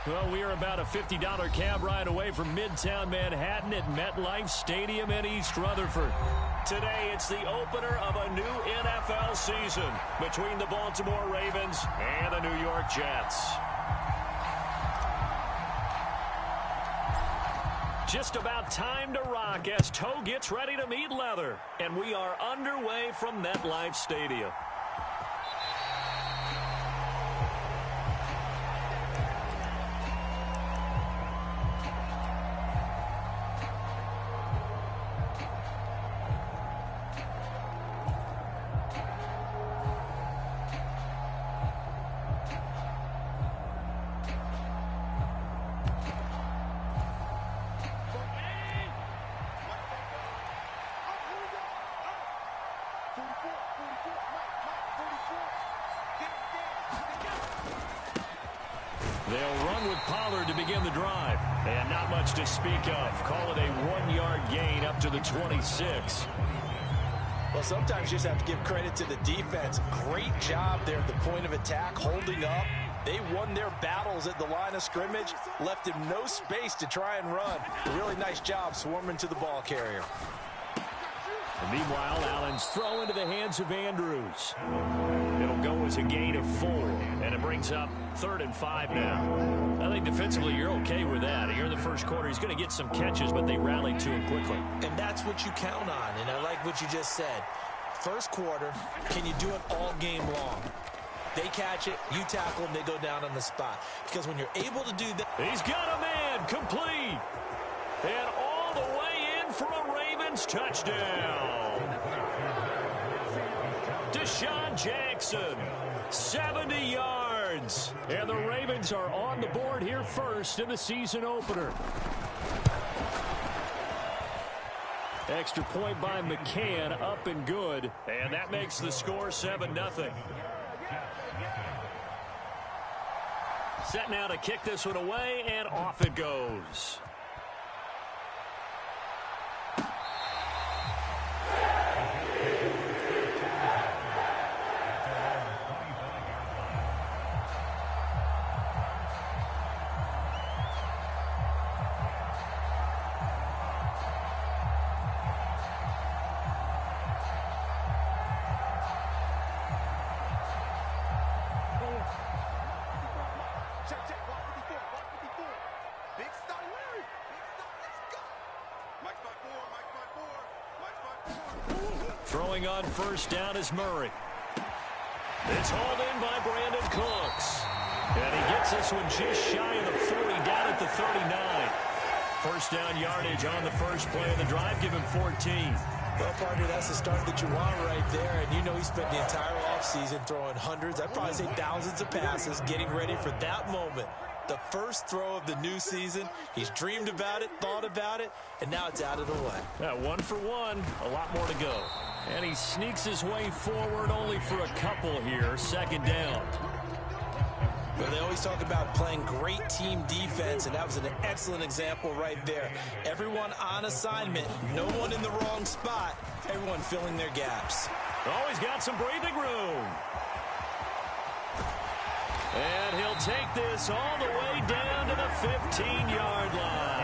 Well, we are about a $50 cab ride away from Midtown Manhattan at MetLife Stadium in East Rutherford. Today, it's the opener of a new NFL season between the Baltimore Ravens and the New York Jets. Just about time to rock as toe gets ready to meet leather. And we are underway from MetLife Stadium. They'll run with Pollard to begin the drive. And not much to speak of. Call it a 1-yard gain up to the 26. Well, sometimes you just have to give credit to the defense. Great job there at the point of attack, holding up. They won their battles at the line of scrimmage, left him no space to try and run. A really nice job swarming to the ball carrier. And meanwhile, Allen's throw into the hands of Andrews. It'll go as a gain of 4, and it brings up 3rd and 5 now. I think defensively you're okay with that. Here in the first quarter, he's going to get some catches, but they rallied to him quickly. And that's what you count on, and I like what you just said. First quarter, can you do it all game long? They catch it, you tackle them, they go down on the spot. Because when you're able to do that... He's got a man, complete. And all the way in for a Ravens touchdown. Deshaun Jackson, 70 yards. And the Ravens are on the board here first in the season opener. Extra point by McCann, up and good. And that makes the score 7-0. Set now to kick this one away, and off it goes. Throwing on first down is Murray. It's hauled in by Brandon Cooks. And he gets this one just shy of the 40, down at the 39. First down yardage on the first play of the drive, give him 14. Well, partner, that's the start that you want right there. And you know he spent the entire offseason throwing hundreds, I'd probably say thousands of passes, getting ready for that moment. The first throw of the new season. He's dreamed about it, thought about it, and now it's out of the way. Yeah, 1 for 1, a lot more to go. And he sneaks his way forward only for a couple here, second down. Well, they always talk about playing great team defense, and that was an excellent example right there. Everyone on assignment, no one in the wrong spot, everyone filling their gaps. Always got some breathing room. And he'll take this all the way down to the 15-yard line.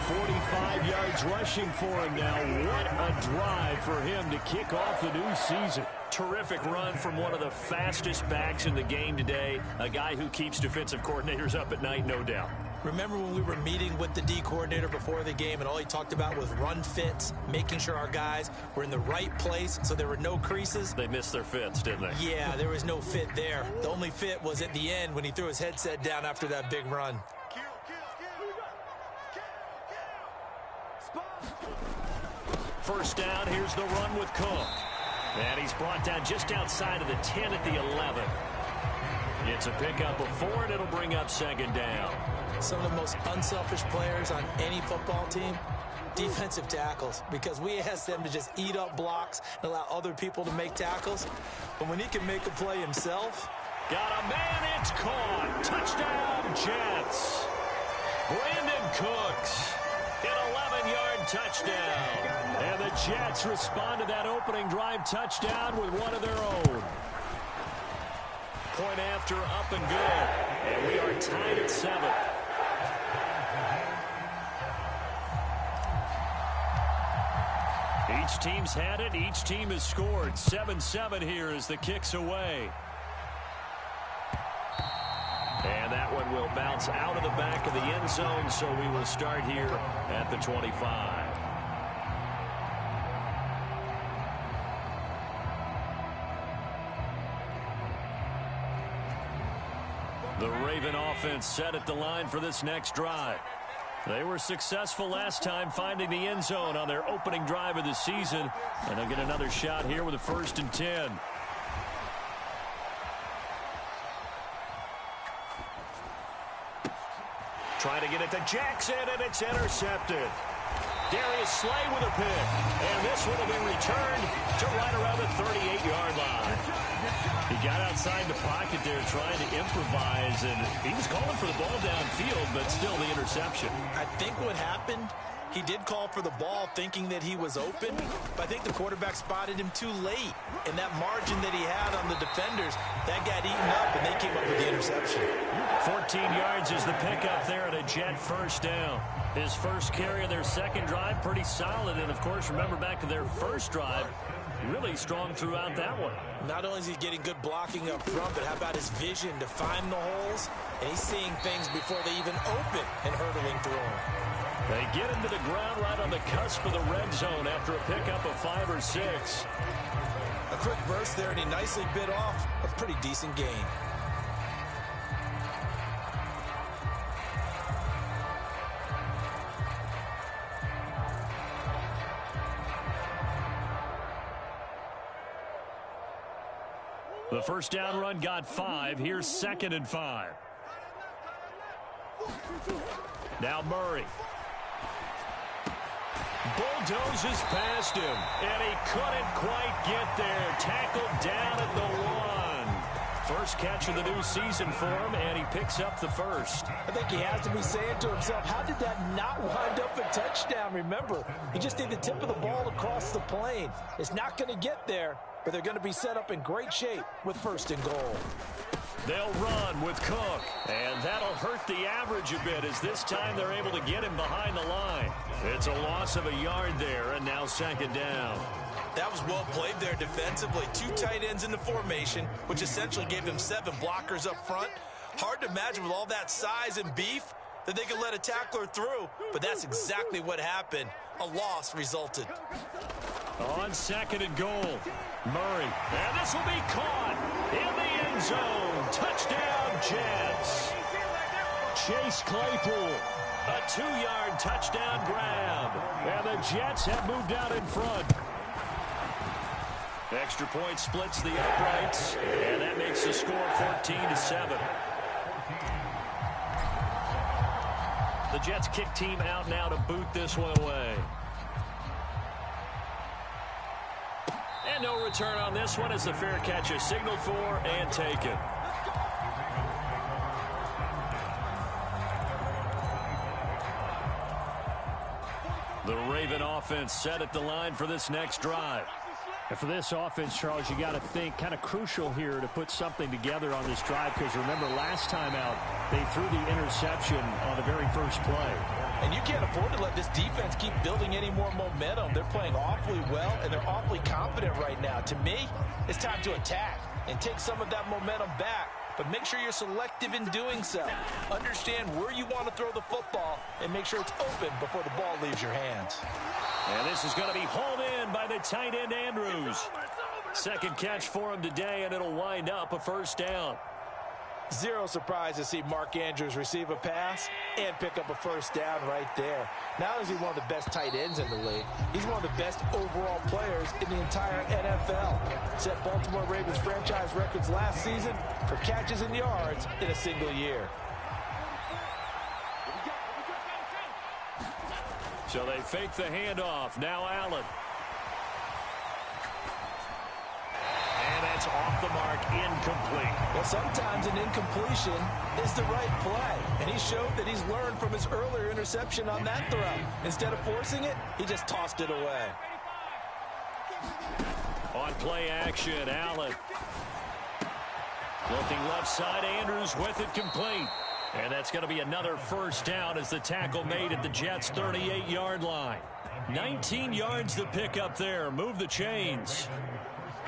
45 yards rushing for him now. What a drive for him to kick off the new season. Terrific run from one of the fastest backs in the game today. A guy who keeps defensive coordinators up at night, no doubt. Remember when we were meeting with the D coordinator before the game and all he talked about was run fits, making sure our guys were in the right place so there were no creases? They missed their fits, didn't they? Yeah, there was no fit there. The only fit was at the end when he threw his headset down after that big run. First down, here's the run with Cook. And he's brought down just outside of the 10 at the 11. It's a pickup of 4, and it'll bring up second down. Some of the most unselfish players on any football team, defensive tackles, because we ask them to just eat up blocks and allow other people to make tackles. But when he can make a play himself. Got a man, it's caught. Touchdown, Jets. Brandon Cooks. An 11-yard touchdown. And the Jets respond to that opening drive touchdown with one of their own. Point after, up and good. And we are tied at 7. Each team's had it. Each team has scored. 7-7 here as the kick's away. And that one will bounce out of the back of the end zone, so we will start here at the 25. The Raven offense set at the line for this next drive. They were successful last time finding the end zone on their opening drive of the season, and they'll get another shot here with a 1st and 10. Trying to get it to Jackson, and it's intercepted. Darius Slay with a pick, and this one will be returned to right around the 38-yard line. He got outside the pocket there trying to improvise, and he was calling for the ball downfield, but still the interception. I think what happened, he did call for the ball thinking that he was open, but I think the quarterback spotted him too late. And that margin that he had on the defenders, that got eaten up, and they came up with the interception. 14 yards is the pickup there at a Jet 1st down. His first carry of their second drive, pretty solid. And, of course, remember back to their first drive, really strong throughout that one. Not only is he getting good blocking up front, but how about his vision to find the holes? And he's seeing things before they even open and hurdling through them. They get into the ground right on the cusp of the red zone after a pickup of 5 or 6. A quick burst there, and he nicely bit off a pretty decent gain. The first down run got 5. Here's 2nd and 5. Now Murray. Bulldozes past him, and he couldn't quite get there. Tackled down at the 1. First catch of the new season for him, and he picks up the first. I think he has to be saying to himself, how did that not wind up a touchdown? Remember, you just need the tip of the ball across the plane. It's not going to get there, but they're going to be set up in great shape with 1st and goal. They'll run with Cook, and that'll hurt the average a bit as this time they're able to get him behind the line. It's a loss of a yard there, and now 2nd down. That was well played there defensively. 2 tight ends in the formation, which essentially gave them 7 blockers up front. Hard to imagine with all that size and beef that they could let a tackler through, but that's exactly what happened. A loss resulted. On 2nd and goal, Murray, and this will be caught in the end zone. Touchdown, Jets. Chase Claypool, a 2-yard touchdown grab, and the Jets have moved out in front. Extra point splits the uprights, and that makes the score 14-7. The Jets kick team out now to boot this one away. And no return on this one as the fair catch is signaled for and taken. The Raven offense set at the line for this next drive. And for this offense, Charles, you got to think kind of crucial here to put something together on this drive, because remember last time out they threw the interception on the very first play. And you can't afford to let this defense keep building any more momentum. They're playing awfully well, and they're awfully confident right now. To me, it's time to attack and take some of that momentum back. But make sure you're selective in doing so. Understand where you want to throw the football and make sure it's open before the ball leaves your hands. And this is going to be hauled in by the tight end Andrews. Second catch for him today, and it'll wind up a 1st down. Zero surprise to see Mark Andrews receive a pass and pick up a 1st down right there. Not only is he one of the best tight ends in the league, he's one of the best overall players in the entire NFL. Set Baltimore Ravens franchise records last season for catches and yards in a single year. So they fake the handoff. Now Allen. And that's off the mark, incomplete. Well, sometimes an incompletion is the right play. And he showed that he's learned from his earlier interception on that throw. Instead of forcing it, he just tossed it away. On play action, Allen. Looking left side, Andrews with it complete. And that's going to be another first down as the tackle made at the Jets' 38-yard line. 19 yards to pick up there. Move the chains.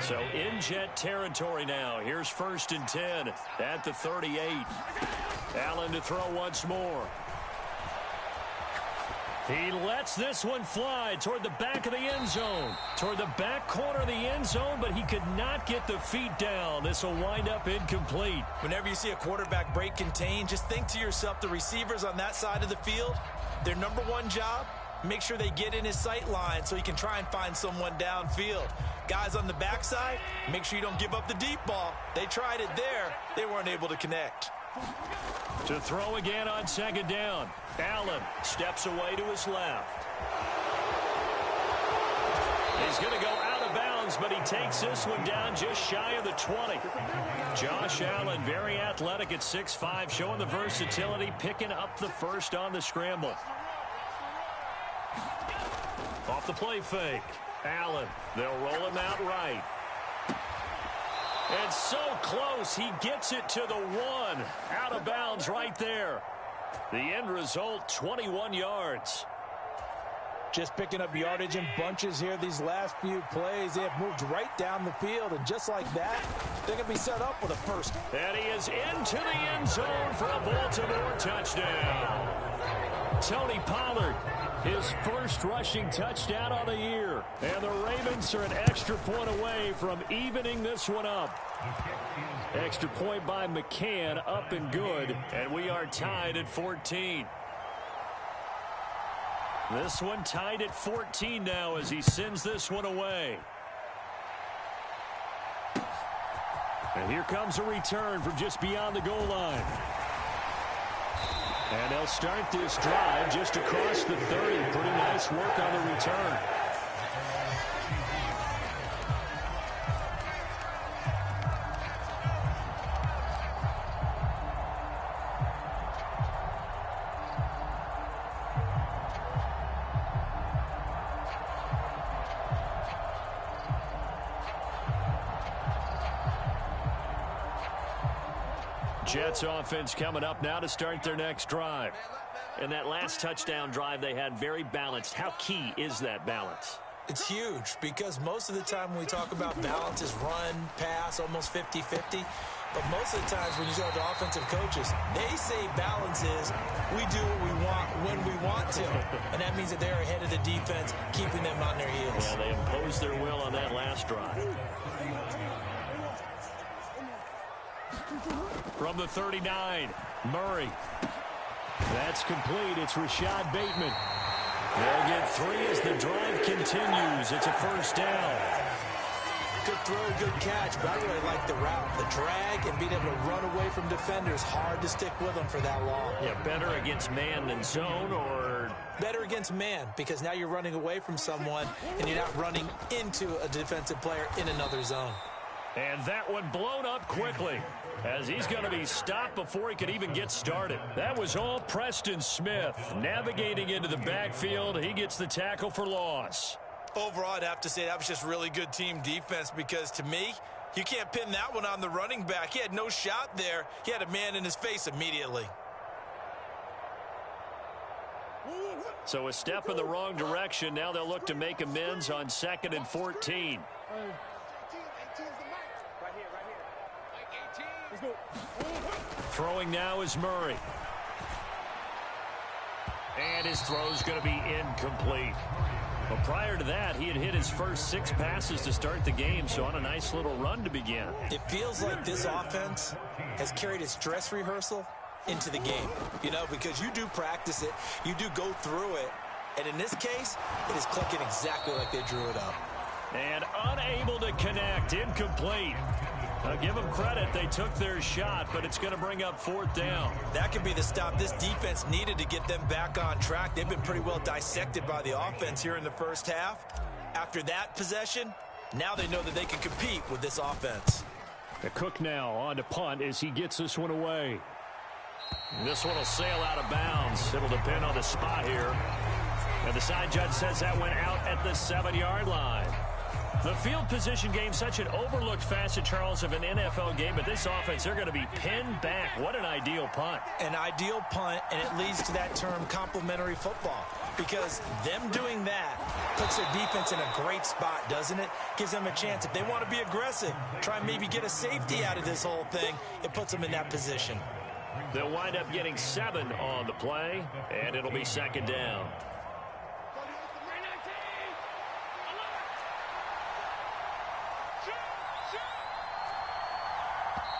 So in Jet territory now. Here's 1st and 10 at the 38. Allen to throw once more. He lets this one fly toward the back of the end zone. Toward the back corner of the end zone, but he could not get the feet down. This will wind up incomplete. Whenever you see a quarterback break contain, just think to yourself, the receivers on that side of the field, their number one job, make sure they get in his sight line so he can try and find someone downfield. Guys on the backside, make sure you don't give up the deep ball. They tried it there. They weren't able to connect. To throw again on 2nd down. Allen steps away to his left. He's going to go out of bounds, but he takes this one down just shy of the 20. Josh Allen, very athletic at 6'5", showing the versatility, picking up the first on the scramble. Off the play fake. Allen, they'll roll him out right. And so close, he gets it to the 1. Out of bounds right there. The end result, 21 yards. Just picking up yardage in bunches here these last few plays. They have moved right down the field, and just like that, they're going to be set up with a first. And he is into the end zone for a Baltimore touchdown. Tony Pollard, his first rushing touchdown of the year. And the Ravens are an extra point away from evening this one up. Extra point by McCann, up and good. And we are tied at 14. This one tied at 14 now as he sends this one away. And here comes a return from just beyond the goal line. And they'll start this drive just across the 30. Pretty nice work on the return. Jets offense coming up now to start their next drive. And that last touchdown drive they had very balanced. How key is that balance? It's huge because most of the time when we talk about balance is run, pass, almost 50-50. But most of the times when you talk to offensive coaches, they say balance is we do what we want when we want to. And that means that they're ahead of the defense, keeping them on their heels. Yeah, they imposed their will on that last drive. From the 39, Murray. That's complete. It's Rashad Bateman. They'll get 3 as the drive continues. It's a first down. Good throw, good catch, but I really like the route. The drag and being able to run away from defenders, hard to stick with them for that long. Yeah, better against man than zone, or? Better against man, because now you're running away from someone and you're not running into a defensive player in another zone. And that one blown up quickly as he's going to be stopped before he could even get started. That was all Preston Smith navigating into the backfield. He gets the tackle for loss. Overall, I'd have to say that was just really good team defense because, to me, you can't pin that one on the running back. He had no shot there. He had a man in his face immediately. So a step in the wrong direction. Now they'll look to make amends on 2nd and 14. Throwing now is Murray. And his throw's going to be incomplete. Well, prior to that, he had hit his first 6 passes to start the game, so on a nice little run to begin. It feels like this offense has carried its dress rehearsal into the game, you know, because you do practice it, you do go through it, and in this case, it is clicking exactly like they drew it up. And unable to connect, incomplete. Now give them credit, they took their shot, but it's going to bring up 4th down. That could be the stop this defense needed to get them back on track. They've been pretty well dissected by the offense here in the first half. After that possession, now they know that they can compete with this offense. The Cook now on to punt as he gets this one away. This one will sail out of bounds. It'll depend on the spot here. And the side judge says that went out at the 7-yard line. The field position game, such an overlooked facet, Charles, of an NFL game, but this offense, they're going to be pinned back. What an ideal punt. An ideal punt, and it leads to that term complementary football, because them doing that puts their defense in a great spot, doesn't it? Gives them a chance. If they want to be aggressive, try and maybe get a safety out of this whole thing, it puts them in that position. They'll wind up getting 7 on the play, and it'll be second down.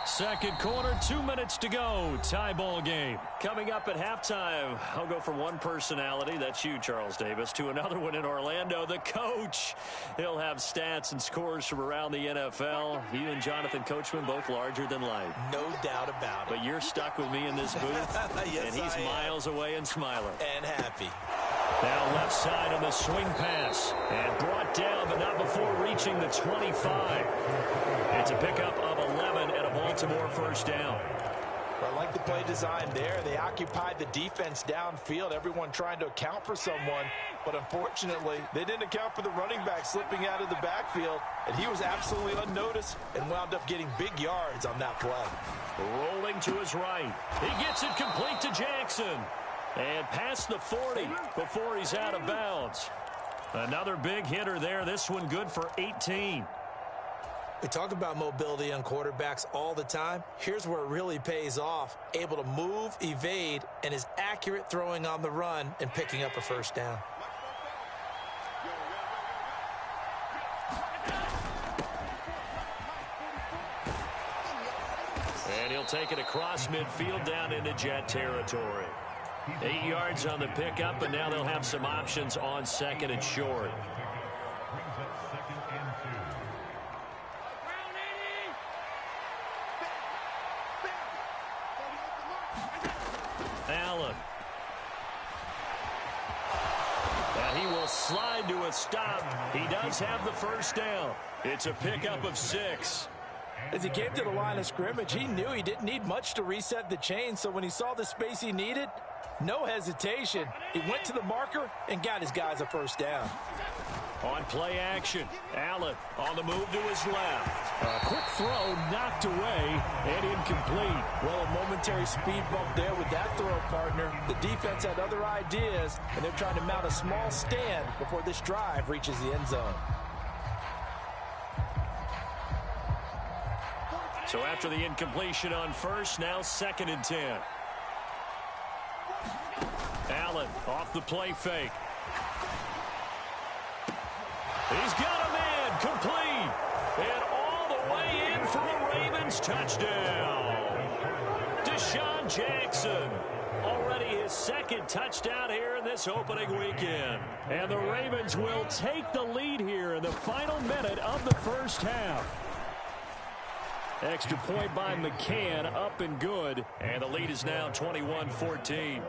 Second quarter, 2 minutes to go. Tie ball game. Coming up at halftime, I'll go from one personality, that's you, Charles Davis, to another one in Orlando, the coach. He'll have stats and scores from around the NFL. You and Jonathan Coachman, both larger than life. No doubt about it. But you're stuck with me in this booth, yes, and he's miles away and smiling. And happy. Now left side on the swing pass. And brought down, but not before reaching the 25. It's a pickup of 11 and a Baltimore first down. Well, I like the play design there. They occupied the defense downfield, everyone trying to account for someone. But unfortunately, they didn't account for the running back slipping out of the backfield. And he was absolutely unnoticed and wound up getting big yards on that play. Rolling to his right. He gets it complete to Jackson. And past the 40 before he's out of bounds. Another big hitter there. This one good for 18. We talk about mobility on quarterbacks all the time. Here's where it really pays off. Able to move, evade, and is accurate throwing on the run and picking up a first down. And he'll take it across midfield down into Jet territory. 8 yards on the pickup, but now they'll have some options on second and short. Allen. And he will slide to a stop. He does have the first down. It's a pickup of 6. As he came to the line of scrimmage, he knew he didn't need much to reset the chain, so when he saw the space he needed, no hesitation. He went to the marker and got his guys a first down. On play action, Allen on the move to his left. A quick throw knocked away and incomplete. Well, a momentary speed bump there with that throw, partner. The defense had other ideas, and they're trying to mount a small stand before this drive reaches the end zone. So after the incompletion on first, now second and 10. Allen off the play fake. He's got a man complete. And all the way in for a Ravens touchdown. Deshaun Jackson. Already his second touchdown here in this opening weekend. And the Ravens will take the lead here in the final minute of the first half. Extra point by McCann, up and good. And the lead is now 21-14.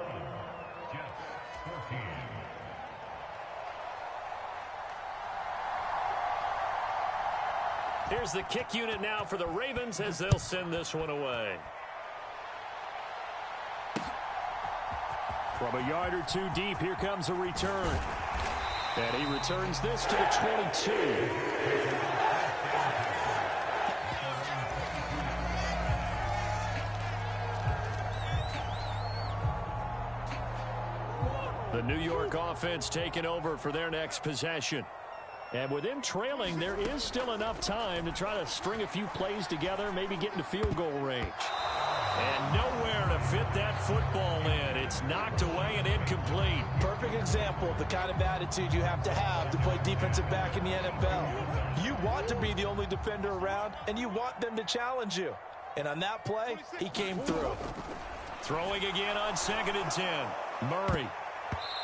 Here's the kick unit now for the Ravens as they'll send this one away. From a yard or two deep, here comes a return. And he returns this to the 22. The New York offense taking over for their next possession. And with them trailing, there is still enough time to try to string a few plays together, maybe get into field goal range. And nowhere to fit that football in. It's knocked away and incomplete. Perfect example of the kind of attitude you have to play defensive back in the NFL. You want to be the only defender around, and you want them to challenge you. And on that play, he came through. Throwing again on second and 10. Murray.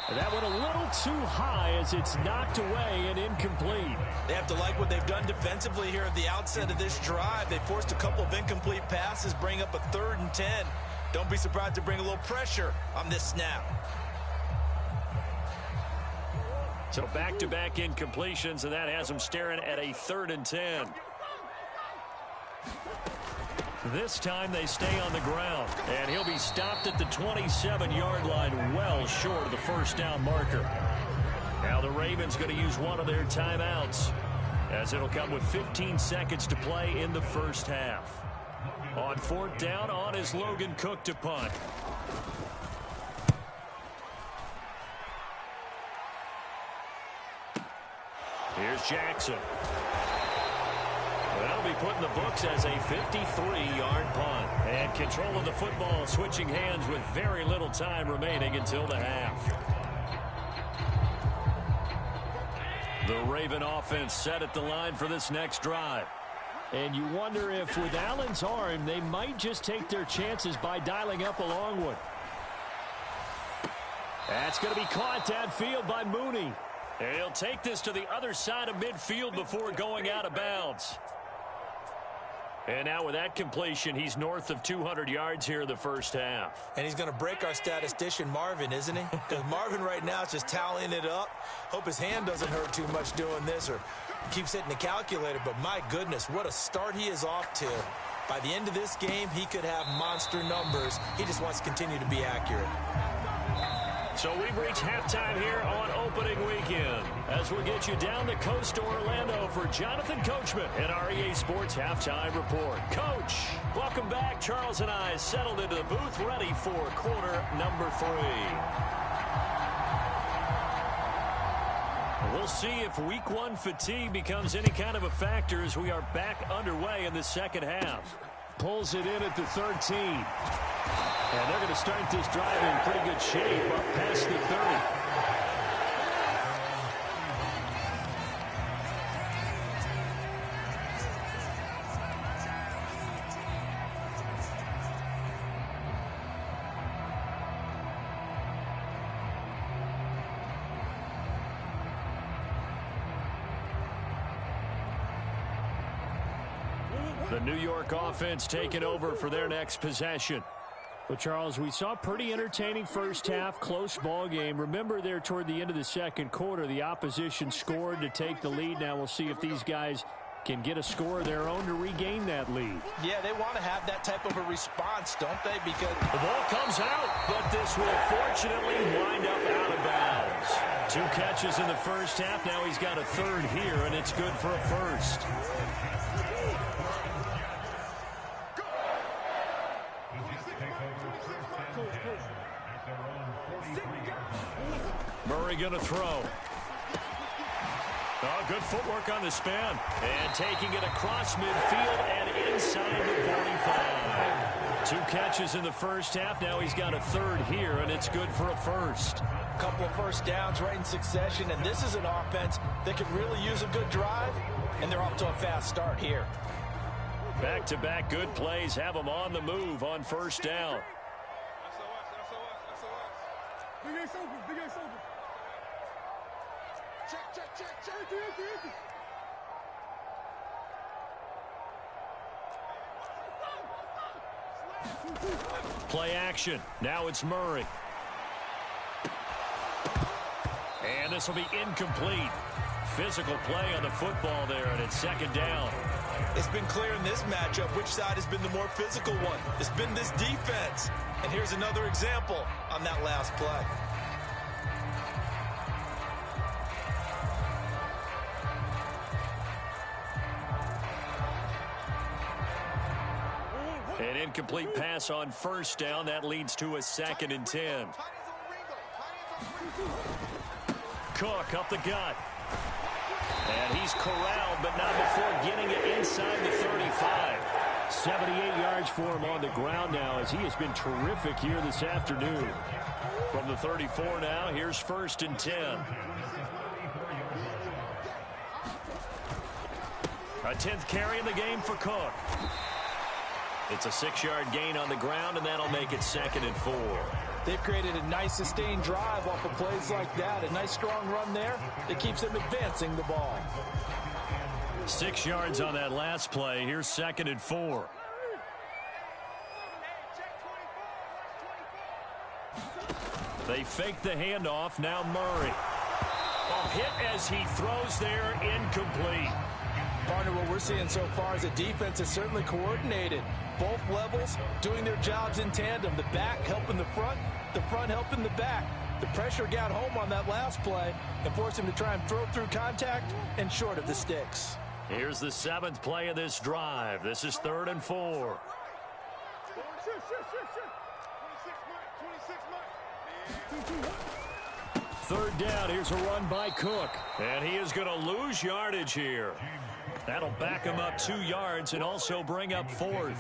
That one a little too high as it's knocked away and incomplete. They have to like what they've done defensively here at the outset of this drive. They forced a couple of incomplete passes, bring up a 3rd and 10. Don't be surprised to bring a little pressure on this snap. So back-to-back incompletions, and that has them staring at a 3rd and 10. This time they stay on the ground, and he'll be stopped at the 27-yard line, well short of the first down marker. Now the Ravens going to use one of their timeouts as it'll come with 15 seconds to play in the first half. On fourth down, on is Logan Cook to punt. Here's Jackson. That'll be put in the books as a 53-yard punt. And control of the football switching hands with very little time remaining until the half. The Raven offense set at the line for this next drive. And you wonder if with Allen's arm, they might just take their chances by dialing up a long one. That's going to be caught downfield by Mooney. He'll take this to the other side of midfield before going out of bounds. And now with that completion, he's north of 200 yards here in the first half. And he's going to break our statistician Marvin, isn't he? Because Marvin right now is just tallying it up. Hope his hand doesn't hurt too much doing this or keeps hitting the calculator. But my goodness, what a start he is off to. By the end of this game, he could have monster numbers. He just wants to continue to be accurate. So we've reached halftime here on opening weekend as we'll get you down the coast to Orlando for Jonathan Coachman and our EA Sports Halftime Report. Coach, welcome back. Charles and I settled into the booth ready for quarter number 3. We'll see if week 1 fatigue becomes any kind of a factor as we are back underway in the second half. Pulls it in at the 13. And they're going to start this drive in pretty good shape up past the 30. The New York offense taking over for their next possession. Well, Charles, we saw a pretty entertaining first half, close ball game. Remember there toward the end of the second quarter, the opposition scored to take the lead. Now we'll see if these guys can get a score of their own to regain that lead. Yeah, they want to have that type of a response, don't they? Because the ball comes out, but this will fortunately wind up out of bounds. 2 catches in the first half. Now he's got a third here, and it's good for a first. Murray going to throw. Oh, good footwork on the spin. And taking it across midfield and inside the 45. 2 catches in the first half. Now he's got a third here, and it's good for a first. A couple of first downs right in succession, and this is an offense that could really use a good drive, and they're off to a fast start here. Back-to-back good plays have them on the move on first down. Play action. Now it's Murray. And this will be incomplete. Physical play on the football there, and it's second down. It's been clear in this matchup which side has been the more physical one. It's been this defense. And here's another example on that last play. An incomplete pass on first down. That leads to a 2nd and 10. Cook up the gut. And he's corralled, but not before getting it inside the 35. 78 yards for him on the ground now as he has been terrific here this afternoon. From the 34 now, here's 1st and 10. A 10th carry in the game for Cook. It's a 6-yard gain on the ground, and that'll make it 2nd and 4. They've created a nice sustained drive off of plays like that. A nice strong run there that keeps them advancing the ball. 6 yards on that last play. Here's 2nd and 4. They fake the handoff. Now Murray. A hit as he throws there, incomplete. Partner, what we're seeing so far is a defense that's certainly coordinated. Both levels doing their jobs in tandem. The back helping the front helping the back. The pressure got home on that last play and forced him to try and throw through contact and short of the sticks. Here's the 7th play of this drive. This is 3rd and 4. Third down. Here's a run by Cook. And he is going to lose yardage here. That'll back him up 2 yards and also bring up 4th.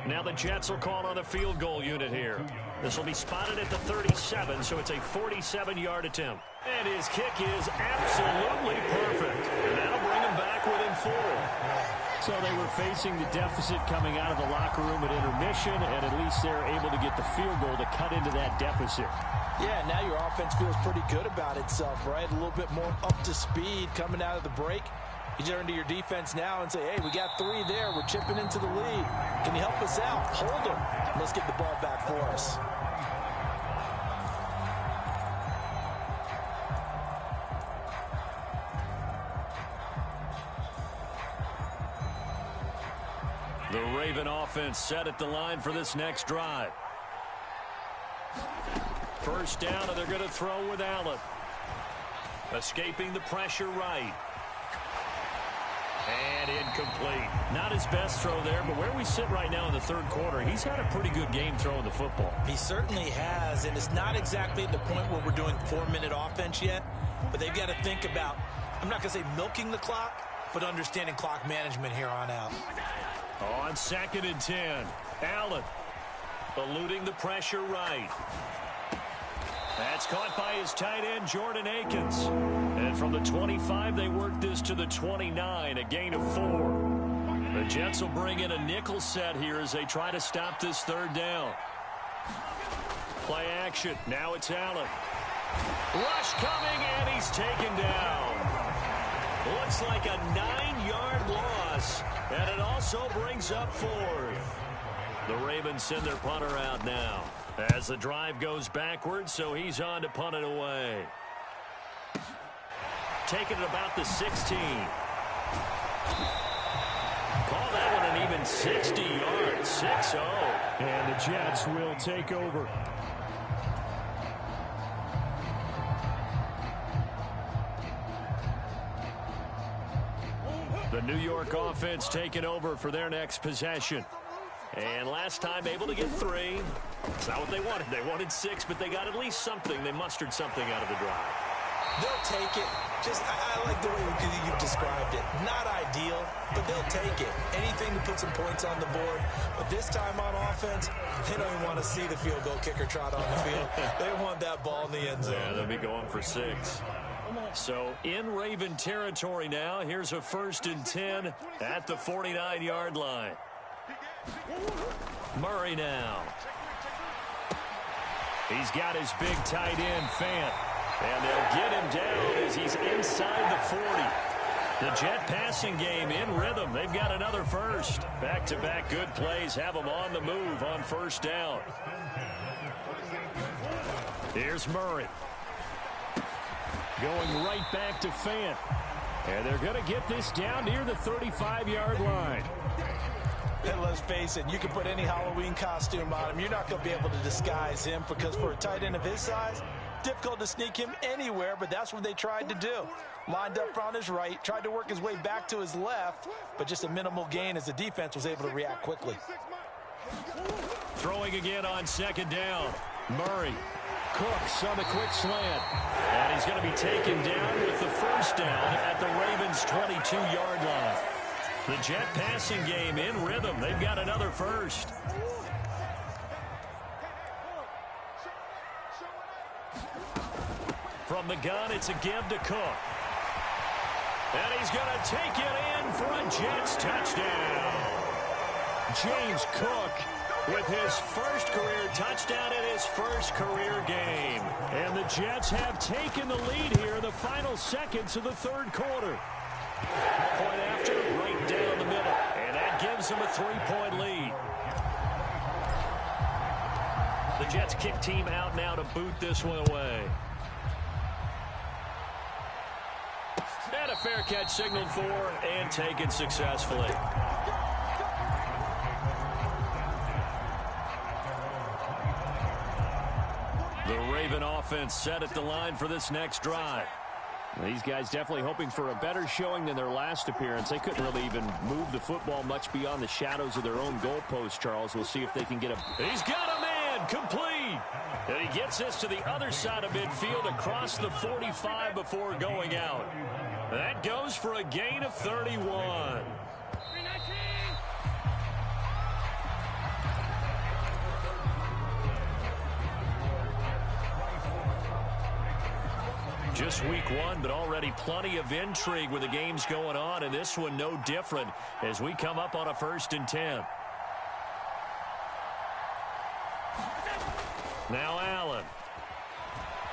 Now the Jets will call on a field goal unit here. This will be spotted at the 37, so it's a 47-yard attempt. And his kick is absolutely perfect. And that'll bring him back within 4. So they were facing the deficit coming out of the locker room at intermission, and at least they're able to get the field goal to cut into that deficit. Yeah, now your offense feels pretty good about itself, right? A little bit more up to speed coming out of the break. You turn to your defense now and say, hey, we got 3 there. We're chipping into the lead. Can you help us out? Hold them. Let's get the ball back for us. The Raven offense set at the line for this next drive. First down, and they're going to throw with Allen. Escaping the pressure right. And incomplete. Not his best throw there, but where we sit right now in the 3rd quarter, he's had a pretty good game throwing the football. He certainly has, and it's not exactly at the point where we're doing 4-minute offense yet, but they've got to think about, I'm not going to say milking the clock, but understanding clock management here on out. On 2nd and 10, Allen eluding the pressure right. That's caught by his tight end, Jordan Akins. And from the 25, they work this to the 29, a gain of 4. The Jets will bring in a nickel set here as they try to stop this 3rd down. Play action. Now it's Allen. Rush coming, and he's taken down. Looks like a 9-yard loss, and it also brings up 4th. The Ravens send their punter out now as the drive goes backwards, so he's on to punt it away. Taking it about the 16. Call that one an even 60 yards, 6-0. And the Jets will take over. The New York offense taking over for their next possession. And last time able to get 3. It's not what they wanted. They wanted 6, but they got at least something. They mustered something out of the drive. They'll take it. I like the way you've described it. Not ideal, but they'll take it. Anything to put some points on the board. But this time on offense, they don't even want to see the field goal kicker trot on the field. They want that ball in the end zone. Yeah, they'll be going for 6. So in Raven territory now. Here's a 1st and 10 at the 49-yard line. Murray now. He's got his big tight end, Fant. And they'll get him down as he's inside the 40. The Jet passing game in rhythm. They've got another first. Back-to-back good plays have them on the move on 1st down. Here's Murray. Going right back to Fant. And they're going to get this down near the 35-yard line. And let's face it, you can put any Halloween costume on him. You're not going to be able to disguise him because for a tight end of his size, difficult to sneak him anywhere, but that's what they tried to do. Lined up on his right, tried to work his way back to his left, but just a minimal gain as the defense was able to react quickly. Throwing again on 2nd down. Murray. Cooks on the quick slant. And he's going to be taken down with the 1st down at the Ravens' 22-yard line. The Jet passing game in rhythm. They've got another first. From the gun, it's a give to Cook. And he's going to take it in for a Jets touchdown. James Cook with his first career touchdown in his first career game. And the Jets have taken the lead here in the final seconds of the 3rd quarter. Point after, right down the middle. And that gives them a 3-point lead. The Jets kick team out now to boot this one away. And a fair catch signaled for and taken successfully. The Raven offense set at the line for this next drive. These guys definitely hoping for a better showing than their last appearance. They couldn't really even move the football much beyond the shadows of their own goalpost, Charles. We'll see if they can get a... He's got a man, complete. And he gets this to the other side of midfield across the 45 before going out. That goes for a gain of 31. Just week one, but already plenty of intrigue with the games going on, and this one no different as we come up on a 1st and 10. Now Allen.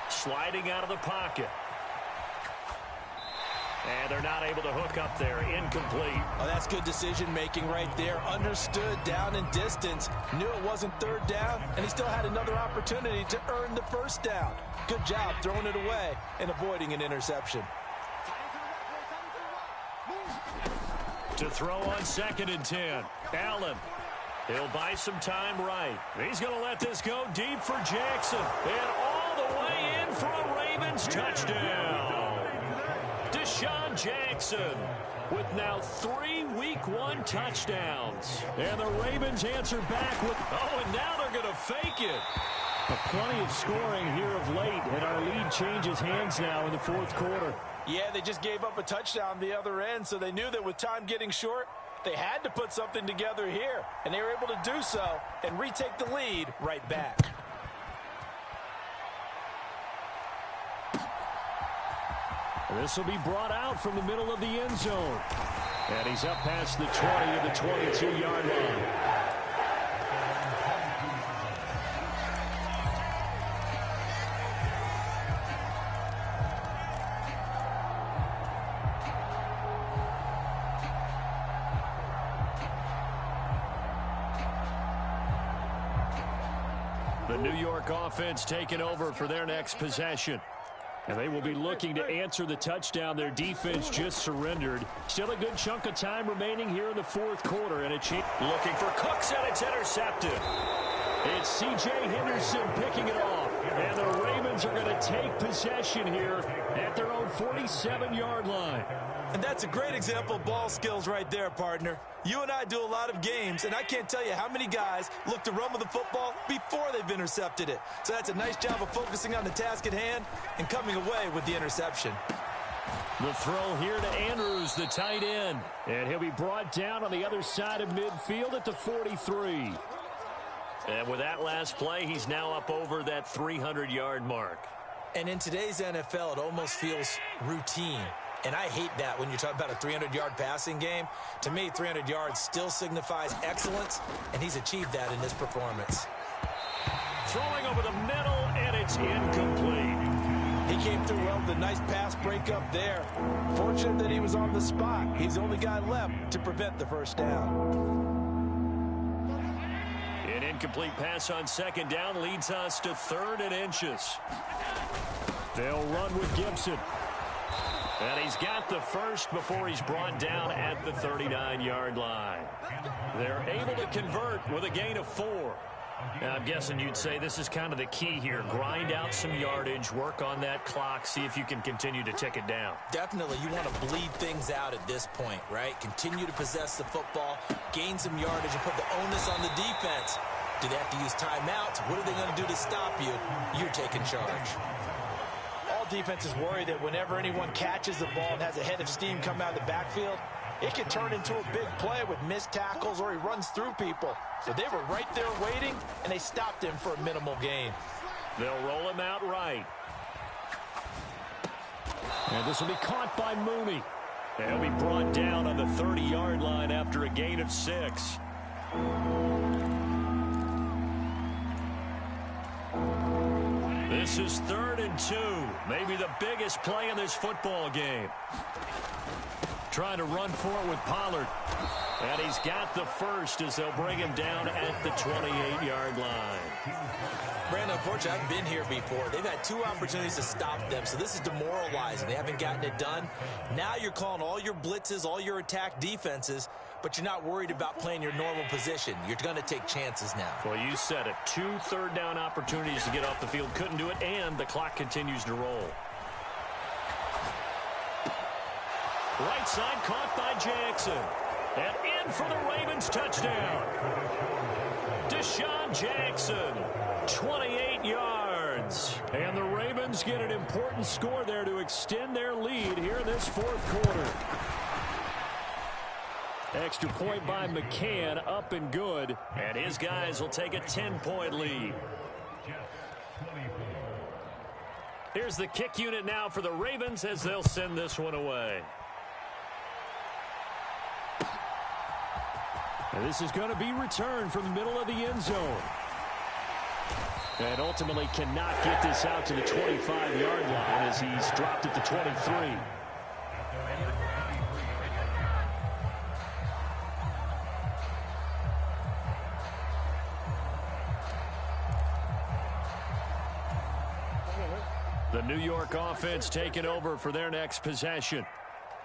Sliding out of the pocket. And they're not able to hook up there. Incomplete. Oh, that's good decision-making right there. Understood down and distance. Knew it wasn't 3rd down, and he still had another opportunity to earn the 1st down. Good job throwing it away and avoiding an interception. To throw on 2nd and 10. Allen. He'll buy some time right. He's going to let this go deep for Jackson. And all the way in for a Ravens touchdown. Deshaun Jackson with now 3 Week 1 touchdowns. And the Ravens answer back with, and now they're going to fake it. Plenty of scoring here of late, and our lead changes hands now in the 4th quarter. Yeah, they just gave up a touchdown the other end, so they knew that with time getting short, they had to put something together here, and they were able to do so and retake the lead right back. This will be brought out from the middle of the end zone. And he's up past the 20 of the 22-yard line. The New York offense taking over for their next possession. And they will be looking to answer the touchdown their defense just surrendered. Still a good chunk of time remaining here in the 4th quarter. And a chance looking for Cooks, and it's intercepted. It's C.J. Henderson picking it off. And the Ravens are going to take possession here at their own 47-yard line. And that's a great example of ball skills right there, partner. You and I do a lot of games, and I can't tell you how many guys look to run with the football before they've intercepted it. So that's a nice job of focusing on the task at hand and coming away with the interception. The throw here to Andrews, the tight end. And he'll be brought down on the other side of midfield at the 43. And with that last play, he's now up over that 300-yard mark. And in today's NFL, it almost feels routine. And I hate that when you talk about a 300-yard passing game. To me, 300 yards still signifies excellence, and he's achieved that in this performance. Throwing over the middle, and it's incomplete. He came through well with a nice pass breakup there. Fortunate that he was on the spot. He's the only guy left to prevent the 1st down. An incomplete pass on 2nd down leads us to 3rd and inches. They'll run with Gibson. And he's got the first before he's brought down at the 39-yard line. They're able to convert with a gain of 4. And I'm guessing you'd say this is kind of the key here. Grind out some yardage, work on that clock, see if you can continue to tick it down. Definitely, you want to bleed things out at this point, right? Continue to possess the football, gain some yardage, and put the onus on the defense. Do they have to use timeouts? What are they going to do to stop you? You're taking charge. All defenses worry that whenever anyone catches the ball and has a head of steam come out of the backfield, it can turn into a big play with missed tackles or he runs through people. So they were right there waiting, and they stopped him for a minimal gain. They'll roll him out right. And this will be caught by Mooney. And he'll be brought down on the 30-yard line after a gain of 6. This is 3rd and 2. Maybe the biggest play in this football game. Trying to run for it with Pollard. And he's got the first as they'll bring him down at the 28-yard line. Brandon, unfortunately, I've been here before. They've had 2 opportunities to stop them, so this is demoralizing. They haven't gotten it done. Now you're calling all your blitzes, all your attack defenses, but you're not worried about playing your normal position. You're going to take chances now. Well, you said it. 2 third-down opportunities to get off the field. Couldn't do it, and the clock continues to roll. Right side caught by Jackson. And in for the Ravens touchdown. Deshaun Jackson, 28 yards. And the Ravens get an important score there to extend their lead here in this fourth quarter. Extra point by McCann, up and good. And his guys will take a 10-point lead. Here's the kick unit now for the Ravens as they'll send this one away. And this is going to be returned from the middle of the end zone. And ultimately cannot get this out to the 25-yard line as he's dropped at the 23. The New York offense taking over for their next possession.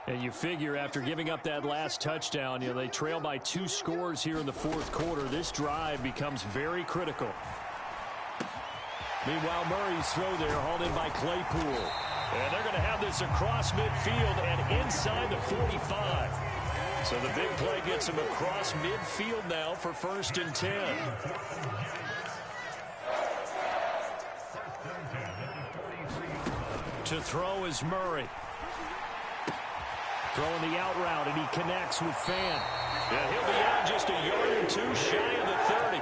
And you figure after giving up that last touchdown, they trail by 2 scores here in the fourth quarter. This drive becomes very critical. Meanwhile, Murray's throw there hauled in by Claypool. And they're going to have this across midfield and inside the 45. So the big play gets him across midfield now for 1st and 10. To throw is Murray. Throwing the out route, and he connects with Fan. Yeah, he'll be out just a yard or 2 shy of the 30.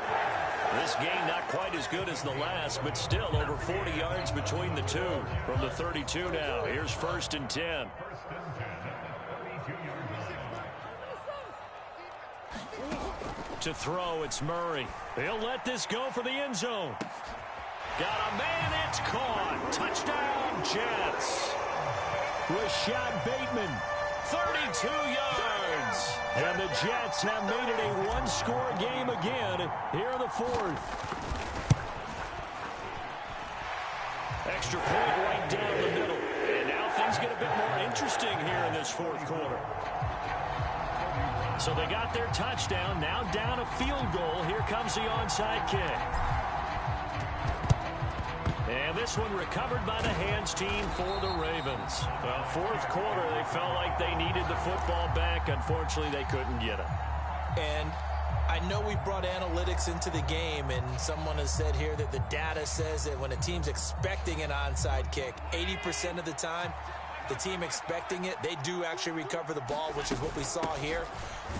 This game not quite as good as the last, but still over 40 yards between the two. From the 32 now, here's 1st and 10. To throw, it's Murray. He'll let this go for the end zone. Got a man, it's caught. Touchdown, Jets. Rashad Bateman, 32 yards. And the Jets have made it a 1-score game again here in the fourth. Extra point right down the middle. And now things get a bit more interesting here in this fourth quarter. So they got their touchdown, now down a field goal. Here comes the onside kick. And this one recovered by the hands team for the Ravens. Well, fourth quarter, they felt like they needed the football back. Unfortunately, they couldn't get it. And I know we brought analytics into the game, and someone has said here that the data says that when a team's expecting an onside kick, 80% of the time, the team expecting it, they do actually recover the ball, which is what we saw here.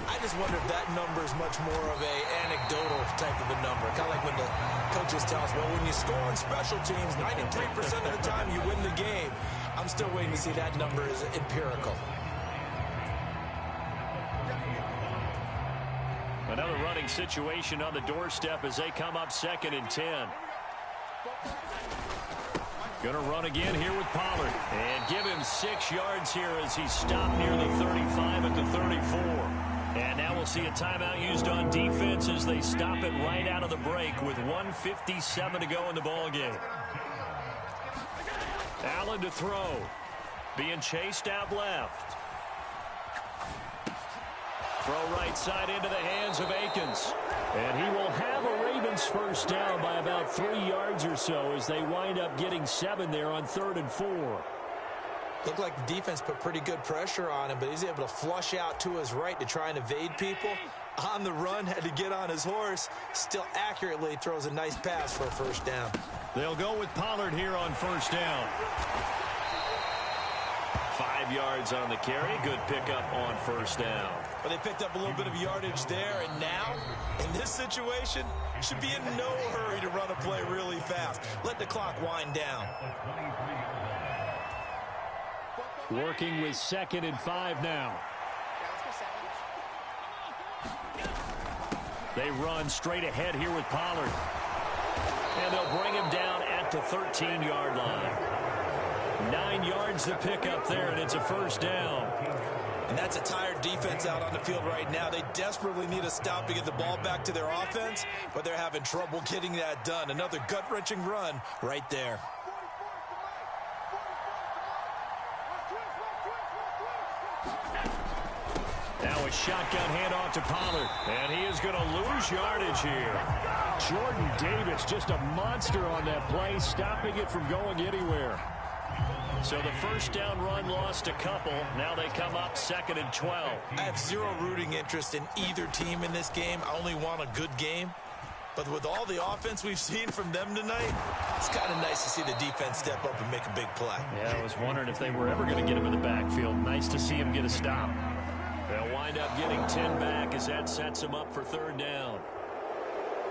I just wonder if that number is much more of a anecdotal type of a number. Kind of like when the coaches tell us, well, when you score on special teams, 93% of the time you win the game. I'm still waiting to see that number is empirical. Another running situation on the doorstep as they come up 2nd and 10. Gonna run again here with Pollard. And give him 6 yards here as he's stopped near the 35 at the 34. And now we'll see a timeout used on defense as they stop it right out of the break with 1:57 to go in the ballgame. Allen to throw. Being chased out left. Throw right side into the hands of Akins. And he will have a Ravens first down by about 3 yards or so as they wind up getting 7 there on 3rd and 4. Looked like the defense put pretty good pressure on him, but he's able to flush out to his right to try and evade people. On the run, had to get on his horse. Still accurately throws a nice pass for a first down. They'll go with Pollard here on first down. 5 yards on the carry. Good pickup on first down. Well, they picked up a little bit of yardage there, and now, in this situation, should be in no hurry to run a play really fast. Let the clock wind down. Working with 2nd and 5 now. They run straight ahead here with Pollard. And they'll bring him down at the 13-yard line. 9 yards to pick up there, and it's a first down. And that's a tired defense out on the field right now. They desperately need a stop to get the ball back to their offense, but they're having trouble getting that done. Another gut-wrenching run right there. Now a shotgun handoff to Pollard, and he is going to lose yardage here. Jordan Davis, just a monster on that play, stopping it from going anywhere. So the first down run lost a couple. Now they come up 2nd and 12. I have zero rooting interest in either team in this game. I only want a good game. But with all the offense we've seen from them tonight, it's kind of nice to see the defense step up and make a big play. Yeah, I was wondering if they were ever going to get him in the backfield. Nice to see him get a stop. They'll wind up getting 10 back as that sets them up for 3rd down.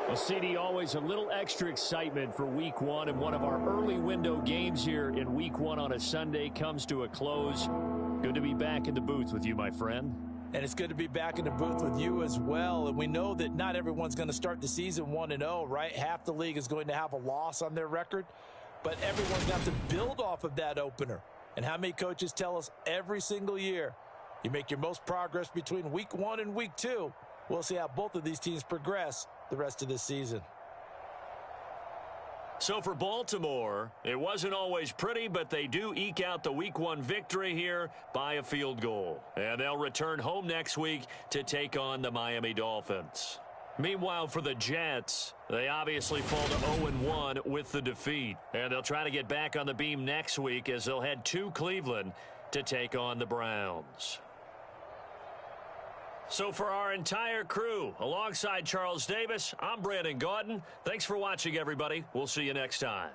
Well, CD, always a little extra excitement for Week 1, and one of our early window games here in Week 1 on a Sunday comes to a close. Good to be back in the booth with you, my friend. And it's good to be back in the booth with you as well. And we know that not everyone's going to start the season 1-0, right? Half the league is going to have a loss on their record. But everyone's got to build off of that opener. And how many coaches tell us every single year, you make your most progress between Week 1 and Week 2. We'll see how both of these teams progress the rest of this season. So for Baltimore, it wasn't always pretty, but they do eke out the Week 1 victory here by a field goal. And they'll return home next week to take on the Miami Dolphins. Meanwhile, for the Jets, they obviously fall to 0-1 with the defeat. And they'll try to get back on the beam next week as they'll head to Cleveland to take on the Browns. So for our entire crew, alongside Charles Davis, I'm Brandon Gaudin. Thanks for watching, everybody. We'll see you next time.